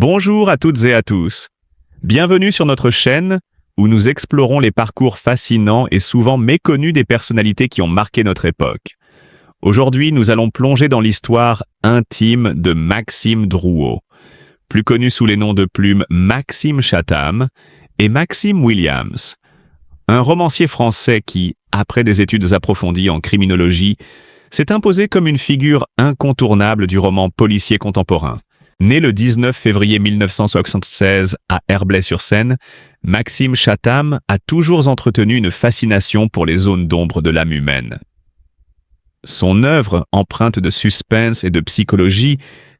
Bonjour à toutes et à tous. Bienvenue sur notre chaîne où nous explorons les parcours fascinants et souvent méconnus des personnalités qui ont marqué notre époque. Aujourd'hui, nous allons plonger dans l'histoire intime de Maxime Drouot, plus connu sous les noms de plume Maxime Chatham et Maxime Williams, un romancier français qui, après des études approfondies en criminologie, s'est imposé comme une figure incontournable du roman policier contemporain. Né le 19 février 1976 à Herblay-sur-Seine, Maxime Chatham a toujours entretenu une fascination pour les zones d'ombre de l'âme humaine. Son œuvre, empreinte de suspense et de psychologie,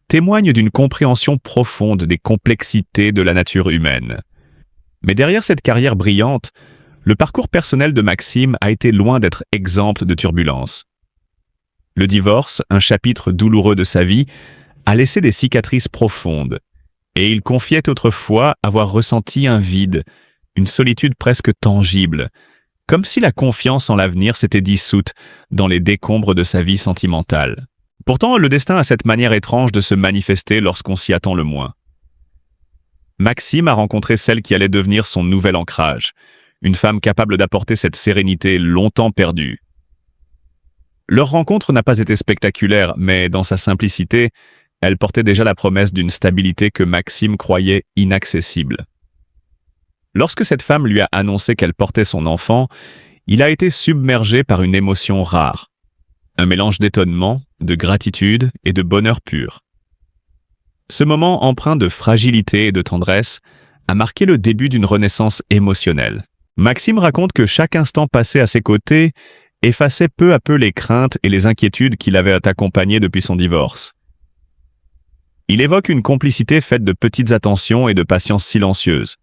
témoigne d'une compréhension profonde des complexités de la nature humaine. Mais derrière cette carrière brillante, le parcours personnel de Maxime a été loin d'être exempt de turbulences. Le divorce, un chapitre douloureux de sa vie, a laissé des cicatrices profondes, et il confiait autrefois avoir ressenti un vide, une solitude presque tangible, comme si la confiance en l'avenir s'était dissoute dans les décombres de sa vie sentimentale. Pourtant, le destin a cette manière étrange de se manifester lorsqu'on s'y attend le moins. Maxime a rencontré celle qui allait devenir son nouvel ancrage, une femme capable d'apporter cette sérénité longtemps perdue. Leur rencontre n'a pas été spectaculaire, mais dans sa simplicité, elle portait déjà la promesse d'une stabilité que Maxime croyait inaccessible. Lorsque cette femme lui a annoncé qu'elle portait son enfant, il a été submergé par une émotion rare, un mélange d'étonnement, de gratitude et de bonheur pur. Ce moment empreint de fragilité et de tendresse a marqué le début d'une renaissance émotionnelle. Maxime raconte que chaque instant passé à ses côtés effaçait peu à peu les craintes et les inquiétudes qui l'avaient accompagné depuis son divorce. Il évoque une complicité faite de petites attentions et de patience silencieuse,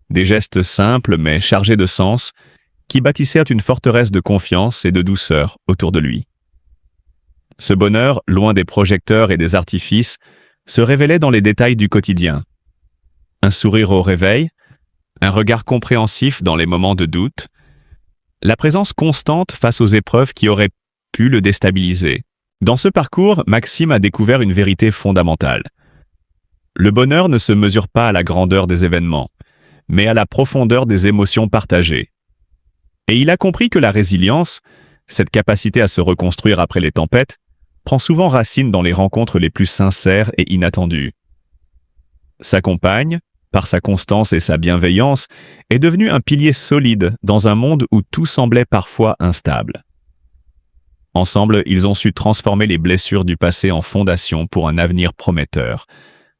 des gestes simples mais chargés de sens qui bâtissèrent une forteresse de confiance et de douceur autour de lui. Ce bonheur, loin des projecteurs et des artifices, se révélait dans les détails du quotidien. Un sourire au réveil, un regard compréhensif dans les moments de doute, la présence constante face aux épreuves qui auraient pu le déstabiliser. Dans ce parcours, Maxime a découvert une vérité fondamentale. Le bonheur ne se mesure pas à la grandeur des événements, mais à la profondeur des émotions partagées. Et il a compris que la résilience, cette capacité à se reconstruire après les tempêtes, prend souvent racine dans les rencontres les plus sincères et inattendues. Sa compagne, par sa constance et sa bienveillance, est devenue un pilier solide dans un monde où tout semblait parfois instable. Ensemble, ils ont su transformer les blessures du passé en fondation pour un avenir prometteur.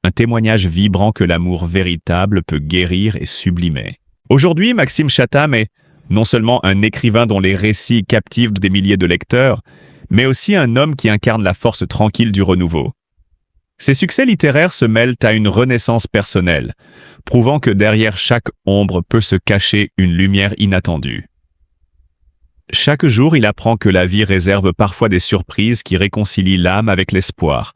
Un témoignage vibrant que l'amour véritable peut guérir et sublimer. Aujourd'hui, Maxime Chatham est non seulement un écrivain dont les récits captivent des milliers de lecteurs, mais aussi un homme qui incarne la force tranquille du renouveau. Ses succès littéraires se mêlent à une renaissance personnelle, prouvant que derrière chaque ombre peut se cacher une lumière inattendue. Chaque jour, il apprend que la vie réserve parfois des surprises qui réconcilient l'âme avec l'espoir,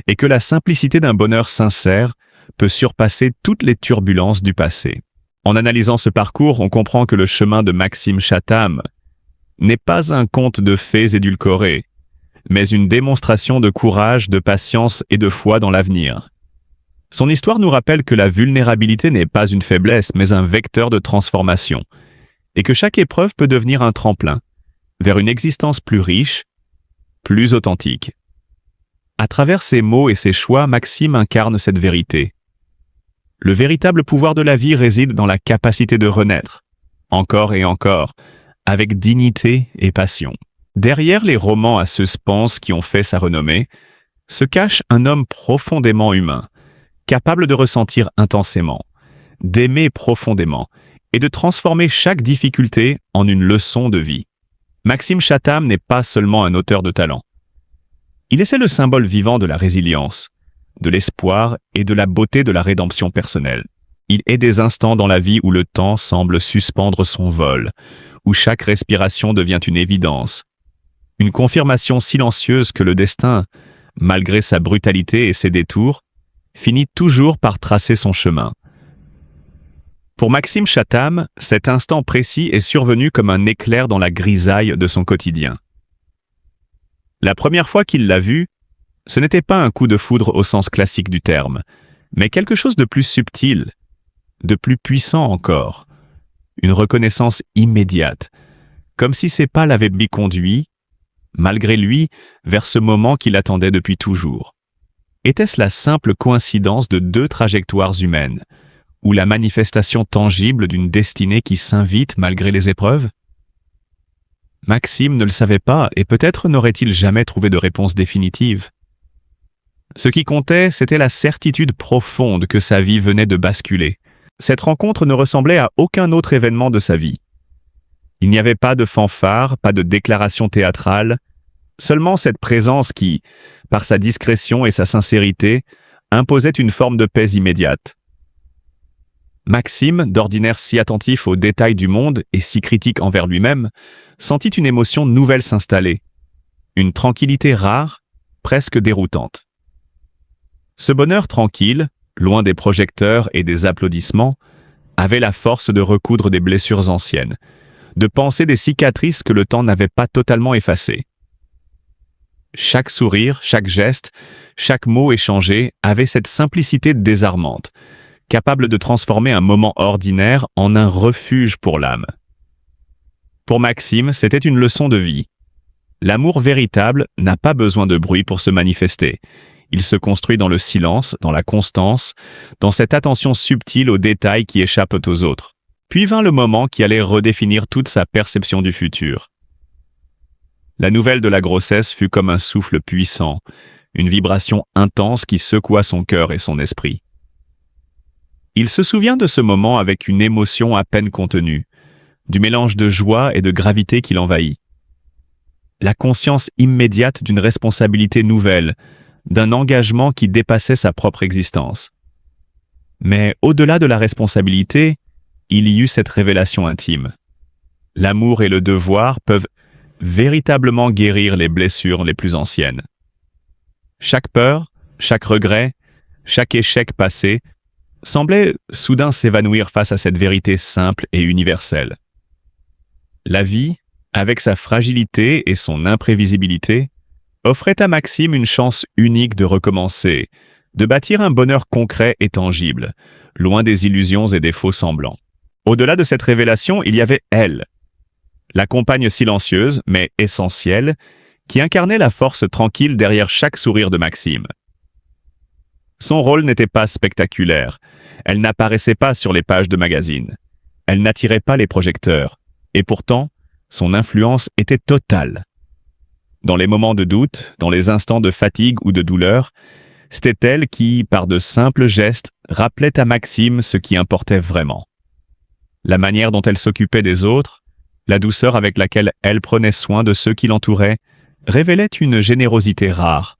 et que la simplicité d'un bonheur sincère peut surpasser toutes les turbulences du passé. En analysant ce parcours, on comprend que le chemin de Maxime Chatham n'est pas un conte de fées édulcorés, mais une démonstration de courage, de patience et de foi dans l'avenir. Son histoire nous rappelle que la vulnérabilité n'est pas une faiblesse, mais un vecteur de transformation, et que chaque épreuve peut devenir un tremplin vers une existence plus riche, plus authentique. À travers ses mots et ses choix, Maxime incarne cette vérité. Le véritable pouvoir de la vie réside dans la capacité de renaître, encore et encore, avec dignité et passion. Derrière les romans à suspense qui ont fait sa renommée, se cache un homme profondément humain, capable de ressentir intensément, d'aimer profondément, et de transformer chaque difficulté en une leçon de vie. Maxime Chatham n'est pas seulement un auteur de talent. Il est le symbole vivant de la résilience, de l'espoir et de la beauté de la rédemption personnelle. Il est des instants dans la vie où le temps semble suspendre son vol, où chaque respiration devient une évidence, une confirmation silencieuse que le destin, malgré sa brutalité et ses détours, finit toujours par tracer son chemin. Pour Maxime Chatham, cet instant précis est survenu comme un éclair dans la grisaille de son quotidien. La première fois qu'il l'a vu, ce n'était pas un coup de foudre au sens classique du terme, mais quelque chose de plus subtil, de plus puissant encore, une reconnaissance immédiate, comme si ses pas l'avaient conduit, malgré lui, vers ce moment qu'il attendait depuis toujours. Était-ce la simple coïncidence de deux trajectoires humaines, ou la manifestation tangible d'une destinée qui s'invite malgré les épreuves? Maxime ne le savait pas et peut-être n'aurait-il jamais trouvé de réponse définitive. Ce qui comptait, c'était la certitude profonde que sa vie venait de basculer. Cette rencontre ne ressemblait à aucun autre événement de sa vie. Il n'y avait pas de fanfare, pas de déclaration théâtrale, seulement cette présence qui, par sa discrétion et sa sincérité, imposait une forme de paix immédiate. Maxime, d'ordinaire si attentif aux détails du monde et si critique envers lui-même, sentit une émotion nouvelle s'installer, une tranquillité rare, presque déroutante. Ce bonheur tranquille, loin des projecteurs et des applaudissements, avait la force de recoudre des blessures anciennes, de panser des cicatrices que le temps n'avait pas totalement effacées. Chaque sourire, chaque geste, chaque mot échangé avait cette simplicité désarmante, capable de transformer un moment ordinaire en un refuge pour l'âme. Pour Maxime, c'était une leçon de vie. L'amour véritable n'a pas besoin de bruit pour se manifester. Il se construit dans le silence, dans la constance, dans cette attention subtile aux détails qui échappent aux autres. Puis vint le moment qui allait redéfinir toute sa perception du futur. La nouvelle de la grossesse fut comme un souffle puissant, une vibration intense qui secoua son cœur et son esprit. Il se souvient de ce moment avec une émotion à peine contenue, du mélange de joie et de gravité qui l'envahit. La conscience immédiate d'une responsabilité nouvelle, d'un engagement qui dépassait sa propre existence. Mais au-delà de la responsabilité, il y eut cette révélation intime. L'amour et le devoir peuvent véritablement guérir les blessures les plus anciennes. Chaque peur, chaque regret, chaque échec passé semblait soudain s'évanouir face à cette vérité simple et universelle. La vie, avec sa fragilité et son imprévisibilité, offrait à Maxime une chance unique de recommencer, de bâtir un bonheur concret et tangible, loin des illusions et des faux semblants. Au-delà de cette révélation, il y avait elle, la compagne silencieuse, mais essentielle, qui incarnait la force tranquille derrière chaque sourire de Maxime. Son rôle n'était pas spectaculaire, elle n'apparaissait pas sur les pages de magazines, elle n'attirait pas les projecteurs, et pourtant, son influence était totale. Dans les moments de doute, dans les instants de fatigue ou de douleur, c'était elle qui, par de simples gestes, rappelait à Maxime ce qui importait vraiment. La manière dont elle s'occupait des autres, la douceur avec laquelle elle prenait soin de ceux qui l'entouraient, révélait une générosité rare,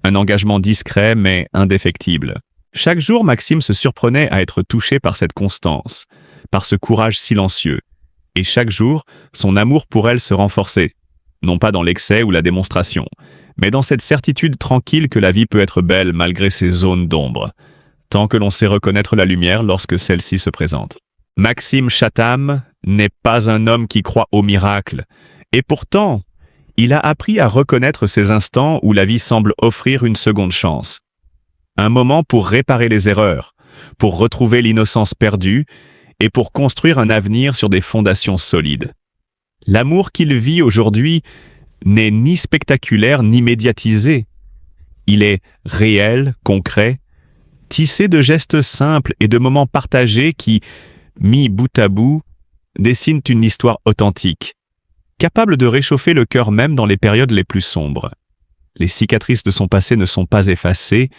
un engagement discret mais indéfectible. Chaque jour, Maxime se surprenait à être touché par cette constance, par ce courage silencieux, et chaque jour, son amour pour elle se renforçait, non pas dans l'excès ou la démonstration, mais dans cette certitude tranquille que la vie peut être belle malgré ses zones d'ombre, tant que l'on sait reconnaître la lumière lorsque celle-ci se présente. Maxime Chatham n'est pas un homme qui croit au miracle, et pourtant, il a appris à reconnaître ces instants où la vie semble offrir une seconde chance. Un moment pour réparer les erreurs, pour retrouver l'innocence perdue et pour construire un avenir sur des fondations solides. L'amour qu'il vit aujourd'hui n'est ni spectaculaire ni médiatisé. Il est réel, concret, tissé de gestes simples et de moments partagés qui, mis bout à bout, dessinent une histoire authentique, capable de réchauffer le cœur même dans les périodes les plus sombres. Les cicatrices de son passé ne sont pas effacées,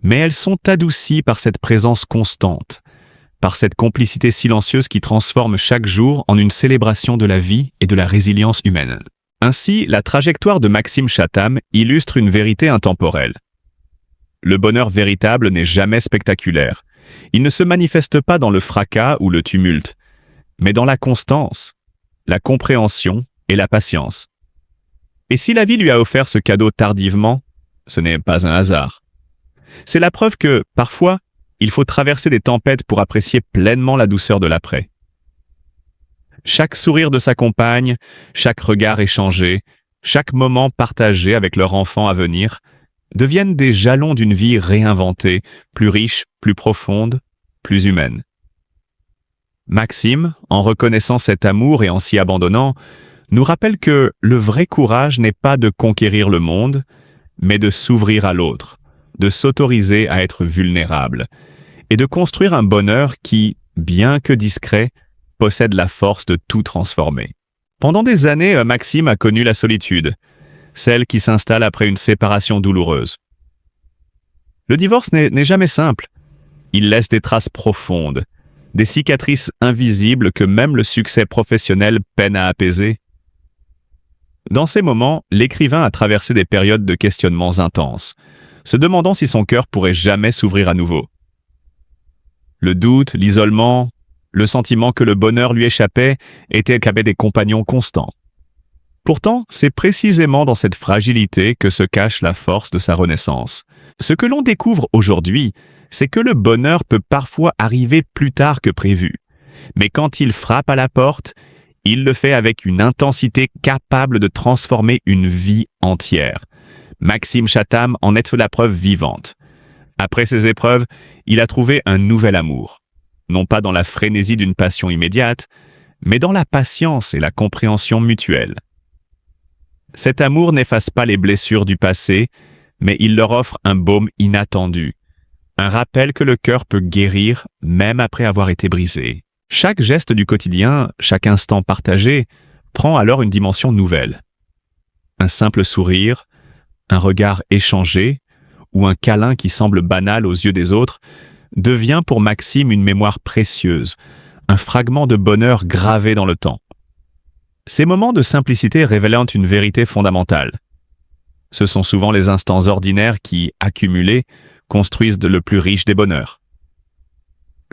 mais elles sont adoucies par cette présence constante, par cette complicité silencieuse qui transforme chaque jour en une célébration de la vie et de la résilience humaine. Ainsi, la trajectoire de Maxime Chatham illustre une vérité intemporelle. Le bonheur véritable n'est jamais spectaculaire. Il ne se manifeste pas dans le fracas ou le tumulte, mais dans la constance, la compréhension et la patience. Et si la vie lui a offert ce cadeau tardivement, ce n'est pas un hasard. C'est la preuve que, parfois, il faut traverser des tempêtes pour apprécier pleinement la douceur de l'après. Chaque sourire de sa compagne, chaque regard échangé, chaque moment partagé avec leur enfant à venir deviennent des jalons d'une vie réinventée, plus riche, plus profonde, plus humaine. Maxime, en reconnaissant cet amour et en s'y abandonnant, nous rappelle que le vrai courage n'est pas de conquérir le monde, mais de s'ouvrir à l'autre, de s'autoriser à être vulnérable et de construire un bonheur qui, bien que discret, possède la force de tout transformer. Pendant des années, Maxime a connu la solitude, celle qui s'installe après une séparation douloureuse. Le divorce n'est jamais simple. Il laisse des traces profondes, des cicatrices invisibles que même le succès professionnel peine à apaiser. Dans ces moments, l'écrivain a traversé des périodes de questionnements intenses, se demandant si son cœur pourrait jamais s'ouvrir à nouveau. Le doute, l'isolement, le sentiment que le bonheur lui échappait étaient des compagnons constants. Pourtant, c'est précisément dans cette fragilité que se cache la force de sa renaissance. Ce que l'on découvre aujourd'hui, c'est que le bonheur peut parfois arriver plus tard que prévu. Mais quand il frappe à la porte, il le fait avec une intensité capable de transformer une vie entière. Maxime Chatham en est la preuve vivante. Après ces épreuves, il a trouvé un nouvel amour. Non pas dans la frénésie d'une passion immédiate, mais dans la patience et la compréhension mutuelle. Cet amour n'efface pas les blessures du passé, mais il leur offre un baume inattendu. Un rappel que le cœur peut guérir même après avoir été brisé. Chaque geste du quotidien, chaque instant partagé, prend alors une dimension nouvelle. Un simple sourire, un regard échangé, ou un câlin qui semble banal aux yeux des autres, devient pour Maxime une mémoire précieuse, un fragment de bonheur gravé dans le temps. Ces moments de simplicité révélant une vérité fondamentale. Ce sont souvent les instants ordinaires qui, accumulés, construisent le plus riche des bonheurs.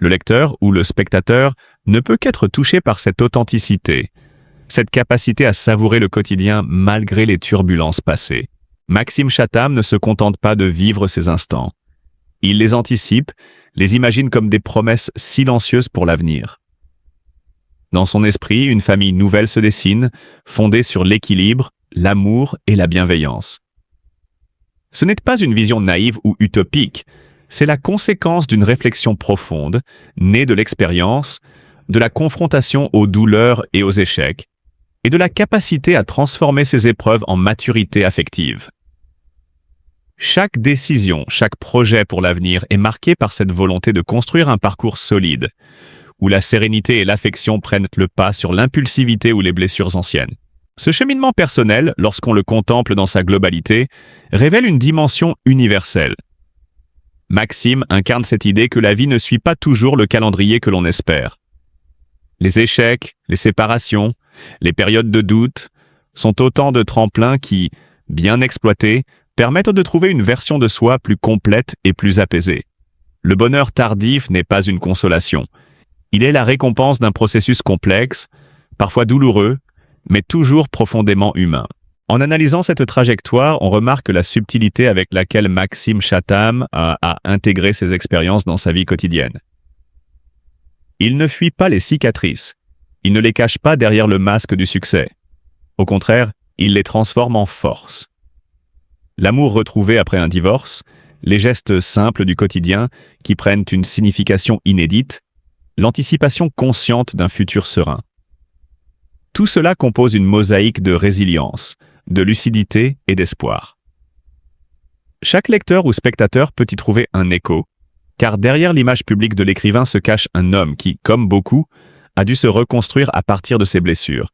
Le lecteur ou le spectateur ne peut qu'être touché par cette authenticité, cette capacité à savourer le quotidien malgré les turbulences passées. Maxime Chatham ne se contente pas de vivre ces instants. Il les anticipe, les imagine comme des promesses silencieuses pour l'avenir. Dans son esprit, une famille nouvelle se dessine, fondée sur l'équilibre, l'amour et la bienveillance. Ce n'est pas une vision naïve ou utopique, c'est la conséquence d'une réflexion profonde, née de l'expérience, de la confrontation aux douleurs et aux échecs, et de la capacité à transformer ces épreuves en maturité affective. Chaque décision, chaque projet pour l'avenir est marqué par cette volonté de construire un parcours solide, où la sérénité et l'affection prennent le pas sur l'impulsivité ou les blessures anciennes. Ce cheminement personnel, lorsqu'on le contemple dans sa globalité, révèle une dimension universelle. Maxime incarne cette idée que la vie ne suit pas toujours le calendrier que l'on espère. Les échecs, les séparations, les périodes de doute sont autant de tremplins qui, bien exploités, permettent de trouver une version de soi plus complète et plus apaisée. Le bonheur tardif n'est pas une consolation. Il est la récompense d'un processus complexe, parfois douloureux, mais toujours profondément humain. En analysant cette trajectoire, on remarque la subtilité avec laquelle Maxime Chatham a intégré ses expériences dans sa vie quotidienne. Il ne fuit pas les cicatrices. Il ne les cache pas derrière le masque du succès. Au contraire, il les transforme en force. L'amour retrouvé après un divorce, les gestes simples du quotidien qui prennent une signification inédite, l'anticipation consciente d'un futur serein. Tout cela compose une mosaïque de résilience, de lucidité et d'espoir. Chaque lecteur ou spectateur peut y trouver un écho, car derrière l'image publique de l'écrivain se cache un homme qui, comme beaucoup, a dû se reconstruire à partir de ses blessures,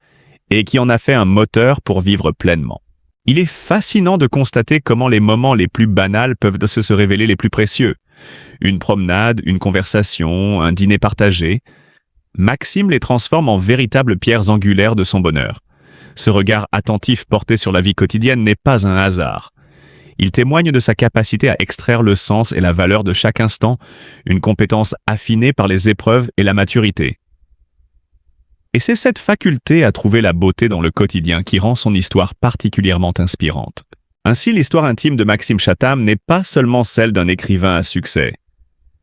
et qui en a fait un moteur pour vivre pleinement. Il est fascinant de constater comment les moments les plus banals peuvent se révéler les plus précieux. Une promenade, une conversation, un dîner partagé. Maxime les transforme en véritables pierres angulaires de son bonheur. Ce regard attentif porté sur la vie quotidienne n'est pas un hasard. Il témoigne de sa capacité à extraire le sens et la valeur de chaque instant, une compétence affinée par les épreuves et la maturité. Et c'est cette faculté à trouver la beauté dans le quotidien qui rend son histoire particulièrement inspirante. Ainsi, l'histoire intime de Maxime Chatham n'est pas seulement celle d'un écrivain à succès.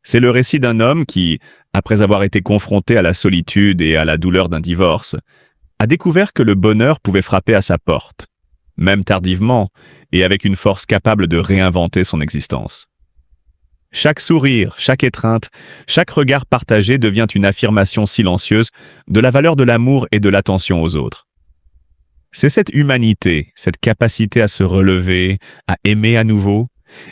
C'est le récit d'un homme qui, après avoir été confronté à la solitude et à la douleur d'un divorce, a découvert que le bonheur pouvait frapper à sa porte. même tardivement, et avec une force capable de réinventer son existence. Chaque sourire, chaque étreinte, chaque regard partagé devient une affirmation silencieuse de la valeur de l'amour et de l'attention aux autres. C'est cette humanité, cette capacité à se relever, à aimer à nouveau,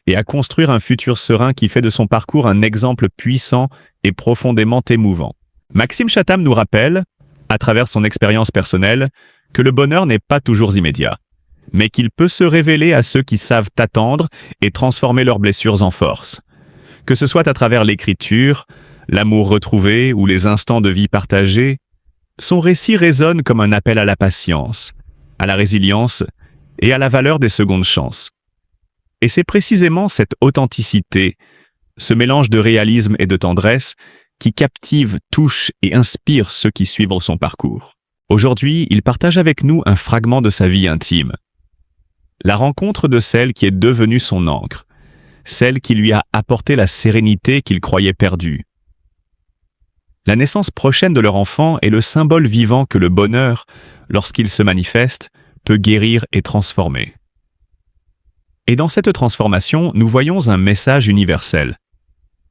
et à construire un futur serein qui fait de son parcours un exemple puissant et profondément émouvant. Maxime Chatham nous rappelle, à travers son expérience personnelle, que le bonheur n'est pas toujours immédiat, mais qu'il peut se révéler à ceux qui savent attendre et transformer leurs blessures en force. Que ce soit à travers l'écriture, l'amour retrouvé ou les instants de vie partagés, son récit résonne comme un appel à la patience, à la résilience et à la valeur des secondes chances. Et c'est précisément cette authenticité, ce mélange de réalisme et de tendresse qui captive, touche et inspire ceux qui suivent son parcours. Aujourd'hui, il partage avec nous un fragment de sa vie intime. La rencontre de celle qui est devenue son ancre, celle qui lui a apporté la sérénité qu'il croyait perdue. La naissance prochaine de leur enfant est le symbole vivant que le bonheur, lorsqu'il se manifeste, peut guérir et transformer. Et dans cette transformation, nous voyons un message universel.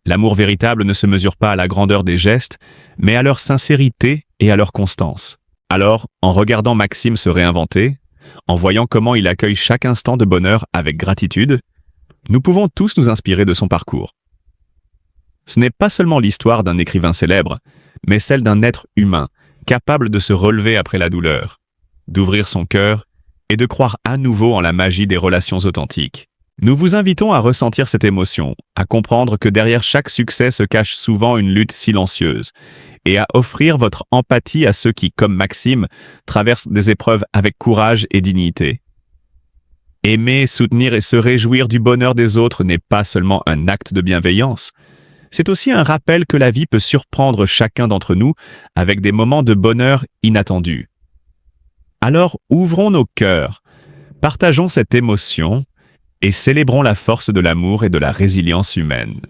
L'amour véritable ne se mesure pas à la grandeur des gestes, mais à leur sincérité et à leur constance. Alors, en regardant Maxime se réinventer, en voyant comment il accueille chaque instant de bonheur avec gratitude, nous pouvons tous nous inspirer de son parcours. Ce n'est pas seulement l'histoire d'un écrivain célèbre, mais celle d'un être humain, capable de se relever après la douleur, d'ouvrir son cœur et de croire à nouveau en la magie des relations authentiques. Nous vous invitons à ressentir cette émotion, à comprendre que derrière chaque succès se cache souvent une lutte silencieuse, et à offrir votre empathie à ceux qui, comme Maxime, traversent des épreuves avec courage et dignité. Aimer, soutenir et se réjouir du bonheur des autres n'est pas seulement un acte de bienveillance, c'est aussi un rappel que la vie peut surprendre chacun d'entre nous avec des moments de bonheur inattendus. Alors, ouvrons nos cœurs, partageons cette émotion et célébrons la force de l'amour et de la résilience humaine.